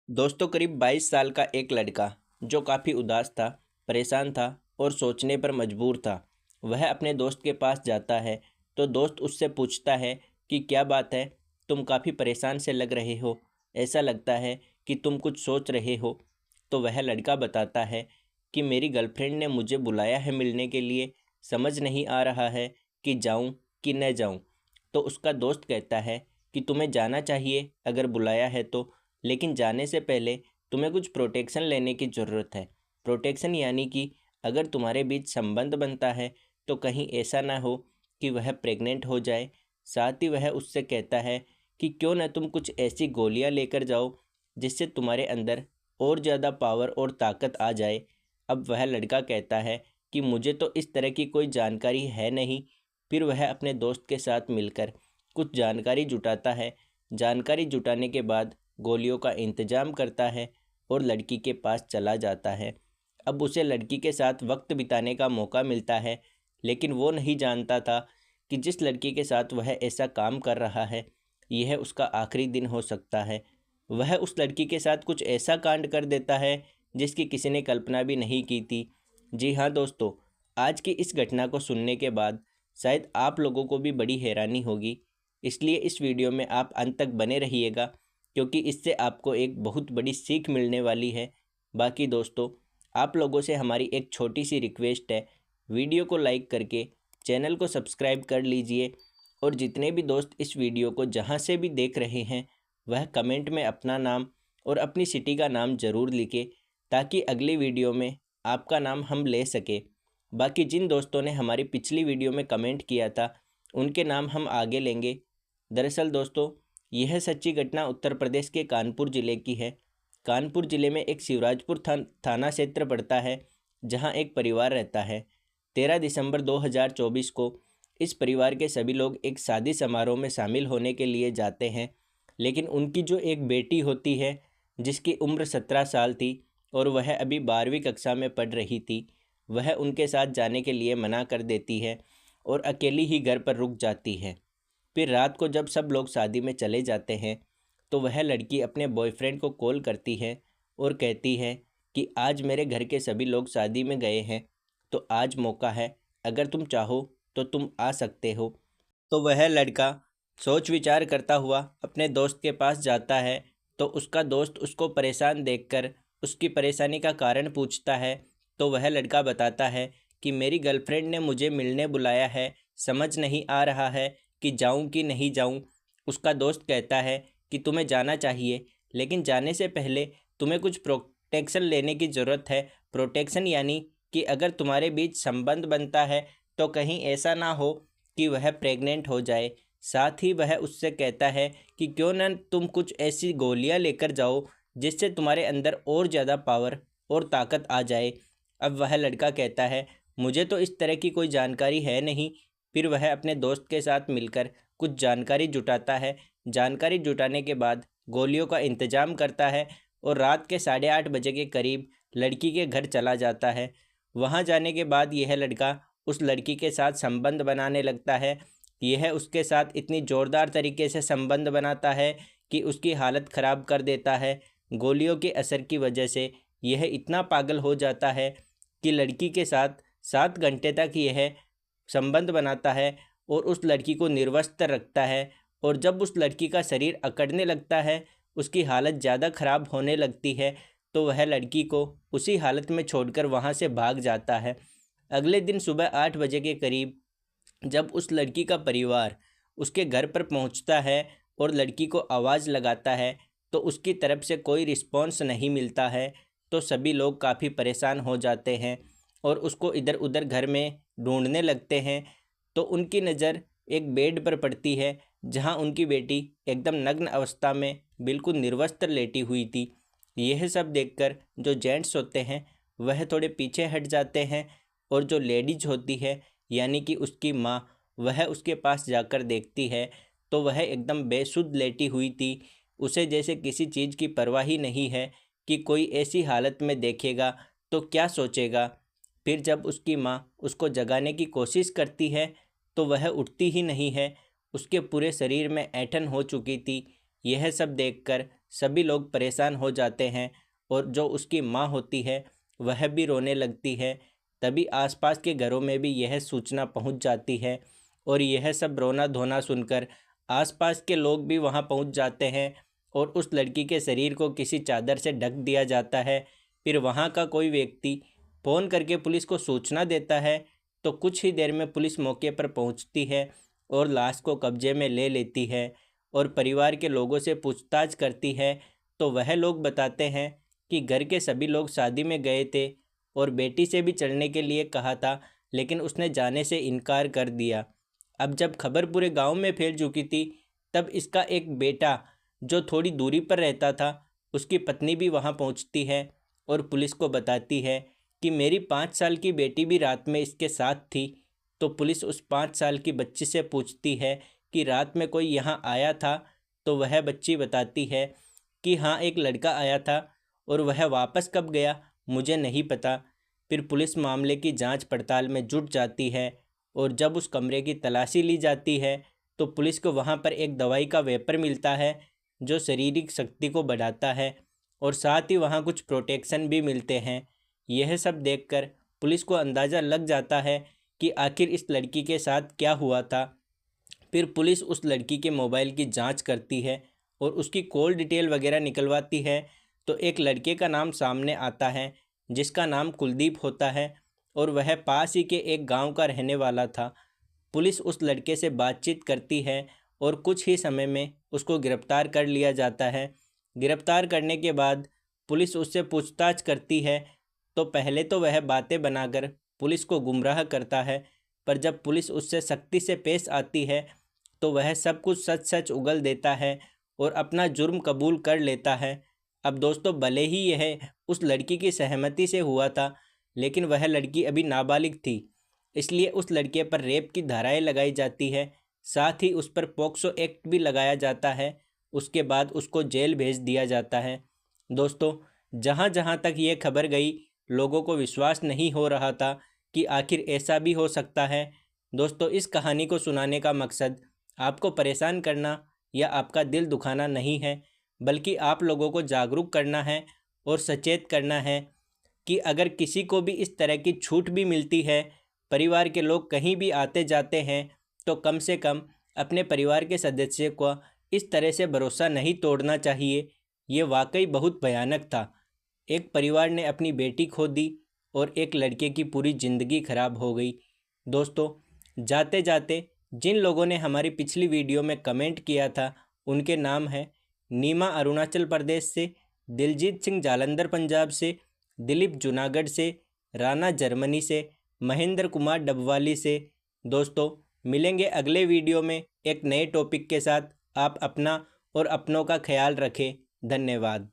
दोस्तों, करीब 22 साल का एक लड़का जो काफ़ी उदास था, परेशान था और सोचने पर मजबूर था। वह अपने दोस्त के पास जाता है तो दोस्त उससे पूछता है कि क्या बात है, तुम काफ़ी परेशान से लग रहे हो, ऐसा लगता है कि तुम कुछ सोच रहे हो। तो वह लड़का बताता है कि मेरी गर्लफ्रेंड ने मुझे बुलाया है मिलने के लिए, समझ नहीं आ रहा है कि जाऊं कि न जाऊं। तो उसका दोस्त कहता है कि तुम्हें जाना चाहिए अगर बुलाया है तो, लेकिन जाने से पहले तुम्हें कुछ प्रोटेक्शन लेने की ज़रूरत है। प्रोटेक्शन यानी कि अगर तुम्हारे बीच संबंध बनता है तो कहीं ऐसा ना हो कि वह प्रेग्नेंट हो जाए। साथ ही वह उससे कहता है कि क्यों ना तुम कुछ ऐसी गोलियां लेकर जाओ जिससे तुम्हारे अंदर और ज़्यादा पावर और ताकत आ जाए। अब वह लड़का कहता है कि मुझे तो इस तरह की कोई जानकारी है नहीं। फिर वह अपने दोस्त के साथ मिलकर कुछ जानकारी जुटाता है। जानकारी जुटाने के बाद गोलियों का इंतजाम करता है और लड़की के पास चला जाता है। अब उसे लड़की के साथ वक्त बिताने का मौका मिलता है, लेकिन वो नहीं जानता था कि जिस लड़की के साथ वह ऐसा काम कर रहा है, यह उसका आखिरी दिन हो सकता है। वह उस लड़की के साथ कुछ ऐसा कांड कर देता है जिसकी किसी ने कल्पना भी नहीं की थी। जी हाँ दोस्तों, आज की इस घटना को सुनने के बाद शायद आप लोगों को भी बड़ी हैरानी होगी, इसलिए इस वीडियो में आप अंत तक बने रहिएगा, क्योंकि इससे आपको एक बहुत बड़ी सीख मिलने वाली है। बाकी दोस्तों, आप लोगों से हमारी एक छोटी सी रिक्वेस्ट है, वीडियो को लाइक करके चैनल को सब्सक्राइब कर लीजिए और जितने भी दोस्त इस वीडियो को जहां से भी देख रहे हैं वह कमेंट में अपना नाम और अपनी सिटी का नाम ज़रूर लिखे, ताकि अगली वीडियो में आपका नाम हम ले सके। बाकी जिन दोस्तों ने हमारी पिछली वीडियो में कमेंट किया था उनके नाम हम आगे लेंगे। दरअसल दोस्तों, यह सच्ची घटना उत्तर प्रदेश के कानपुर ज़िले की है। कानपुर ज़िले में एक शिवराजपुर थाना क्षेत्र पड़ता है, जहां एक परिवार रहता है। 13 दिसंबर 2024 को इस परिवार के सभी लोग एक शादी समारोह में शामिल होने के लिए जाते हैं, लेकिन उनकी जो एक बेटी होती है जिसकी उम्र 17 साल थी और वह अभी 12वीं कक्षा में पढ़ रही थी, वह उनके साथ जाने के लिए मना कर देती है और अकेली ही घर पर रुक जाती है। फिर रात को जब सब लोग शादी में चले जाते हैं तो वह लड़की अपने बॉयफ्रेंड को कॉल करती है और कहती है कि आज मेरे घर के सभी लोग शादी में गए हैं, तो आज मौका है, अगर तुम चाहो तो तुम आ सकते हो। तो वह लड़का सोच विचार करता हुआ अपने दोस्त के पास जाता है, तो उसका दोस्त उसको परेशान देखकर उसकी परेशानी का कारण पूछता है। तो वह लड़का बताता है कि मेरी गर्लफ्रेंड ने मुझे मिलने बुलाया है, समझ नहीं आ रहा है कि जाऊं कि नहीं जाऊं। उसका दोस्त कहता है कि तुम्हें जाना चाहिए, लेकिन जाने से पहले तुम्हें कुछ प्रोटेक्शन लेने की ज़रूरत है। प्रोटेक्शन यानी कि अगर तुम्हारे बीच संबंध बनता है तो कहीं ऐसा ना हो कि वह प्रेग्नेंट हो जाए। साथ ही वह उससे कहता है कि क्यों ना तुम कुछ ऐसी गोलियां लेकर जाओ जिससे तुम्हारे अंदर और ज़्यादा पावर और ताकत आ जाए। अब वह लड़का कहता है मुझे तो इस तरह की कोई जानकारी है नहीं। फिर वह अपने दोस्त के साथ मिलकर कुछ जानकारी जुटाता है। जानकारी जुटाने के बाद गोलियों का इंतजाम करता है और रात के 8:30 बजे के करीब लड़की के घर चला जाता है। वहां जाने के बाद यह लड़का उस लड़की के साथ संबंध बनाने लगता है। यह उसके साथ इतनी ज़ोरदार तरीके से संबंध बनाता है कि उसकी हालत ख़राब कर देता है। गोलियों के असर की वजह से यह इतना पागल हो जाता है कि लड़की के साथ 7 घंटे तक यह संबंध बनाता है और उस लड़की को निर्वस्त्र रखता है। और जब उस लड़की का शरीर अकड़ने लगता है, उसकी हालत ज़्यादा ख़राब होने लगती है, तो वह लड़की को उसी हालत में छोड़कर वहाँ से भाग जाता है। अगले दिन सुबह 8 बजे के करीब जब उस लड़की का परिवार उसके घर पर पहुंचता है और लड़की को आवाज़ लगाता है, तो उसकी तरफ से कोई रिस्पॉन्स नहीं मिलता है। तो सभी लोग काफ़ी परेशान हो जाते हैं और उसको इधर उधर घर में ढूंढने लगते हैं। तो उनकी नज़र एक बेड पर पड़ती है जहां उनकी बेटी एकदम नग्न अवस्था में बिल्कुल निर्वस्त्र लेटी हुई थी। यह सब देखकर जो जेंट्स होते हैं वह थोड़े पीछे हट जाते हैं और जो लेडीज होती है यानी कि उसकी माँ, वह उसके पास जाकर देखती है तो वह एकदम बेसुध लेटी हुई थी। उसे जैसे किसी चीज़ की परवाह ही नहीं है कि कोई ऐसी हालत में देखेगा तो क्या सोचेगा। फिर जब उसकी माँ उसको जगाने की कोशिश करती है तो वह उठती ही नहीं है, उसके पूरे शरीर में ऐंठन हो चुकी थी। यह सब देखकर सभी लोग परेशान हो जाते हैं और जो उसकी माँ होती है वह भी रोने लगती है। तभी आसपास के घरों में भी यह सूचना पहुंच जाती है और यह सब रोना धोना सुनकर आसपास के लोग भी वहां पहुंच जाते हैं और उस लड़की के शरीर को किसी चादर से ढक दिया जाता है। फिर वहां का कोई व्यक्ति फ़ोन करके पुलिस को सूचना देता है, तो कुछ ही देर में पुलिस मौके पर पहुंचती है और लाश को कब्जे में ले लेती है और परिवार के लोगों से पूछताछ करती है। तो वह लोग बताते हैं कि घर के सभी लोग शादी में गए थे और बेटी से भी चलने के लिए कहा था, लेकिन उसने जाने से इनकार कर दिया। अब जब खबर पूरे गांव में फैल चुकी थी, तब इसका एक बेटा जो थोड़ी दूरी पर रहता था, उसकी पत्नी भी वहां पहुंचती है और पुलिस को बताती है कि मेरी 5 साल की बेटी भी रात में इसके साथ थी। तो पुलिस उस 5 साल की बच्ची से पूछती है कि रात में कोई यहाँ आया था, तो वह बच्ची बताती है कि हाँ, एक लड़का आया था और वह वापस कब गया मुझे नहीं पता। फिर पुलिस मामले की जांच पड़ताल में जुट जाती है और जब उस कमरे की तलाशी ली जाती है तो पुलिस को वहाँ पर एक दवाई का वेपर मिलता है जो शारीरिक शक्ति को बढ़ाता है और साथ ही वहाँ कुछ प्रोटेक्शन भी मिलते हैं। यह सब देखकर पुलिस को अंदाज़ा लग जाता है कि आखिर इस लड़की के साथ क्या हुआ था। फिर पुलिस उस लड़की के मोबाइल की जांच करती है और उसकी कॉल डिटेल वगैरह निकलवाती है। तो एक लड़के का नाम सामने आता है जिसका नाम कुलदीप होता है और वह पास ही के एक गांव का रहने वाला था। पुलिस उस लड़के से बातचीत करती है और कुछ ही समय में उसको गिरफ्तार कर लिया जाता है। गिरफ्तार करने के बाद पुलिस उससे पूछताछ करती है, तो पहले तो वह बातें बनाकर पुलिस को गुमराह करता है, पर जब पुलिस उससे सख्ती से पेश आती है तो वह सब कुछ सच सच उगल देता है और अपना जुर्म कबूल कर लेता है। अब दोस्तों, भले ही यह उस लड़की की सहमति से हुआ था, लेकिन वह लड़की अभी नाबालिग थी, इसलिए उस लड़के पर रेप की धाराएं लगाई जाती है। साथ ही उस पर पॉक्सो एक्ट भी लगाया जाता है। उसके बाद उसको जेल भेज दिया जाता है। दोस्तों, जहाँ जहाँ तक ये खबर गई, लोगों को विश्वास नहीं हो रहा था कि आखिर ऐसा भी हो सकता है। दोस्तों, इस कहानी को सुनाने का मकसद आपको परेशान करना या आपका दिल दुखाना नहीं है, बल्कि आप लोगों को जागरूक करना है और सचेत करना है कि अगर किसी को भी इस तरह की छूट भी मिलती है, परिवार के लोग कहीं भी आते जाते हैं, तो कम से कम अपने परिवार के सदस्य को इस तरह से भरोसा नहीं तोड़ना चाहिए। ये वाकई बहुत भयानक था। एक परिवार ने अपनी बेटी खो दी और एक लड़के की पूरी ज़िंदगी खराब हो गई। दोस्तों, जाते जाते जिन लोगों ने हमारी पिछली वीडियो में कमेंट किया था, उनके नाम हैं नीमा अरुणाचल प्रदेश से, दिलजीत सिंह जालंधर पंजाब से, दिलीप जूनागढ़ से, राना जर्मनी से, महेंद्र कुमार डबवाली से। दोस्तों, मिलेंगे अगले वीडियो में एक नए टॉपिक के साथ। आप अपना और अपनों का ख्याल रखें। धन्यवाद।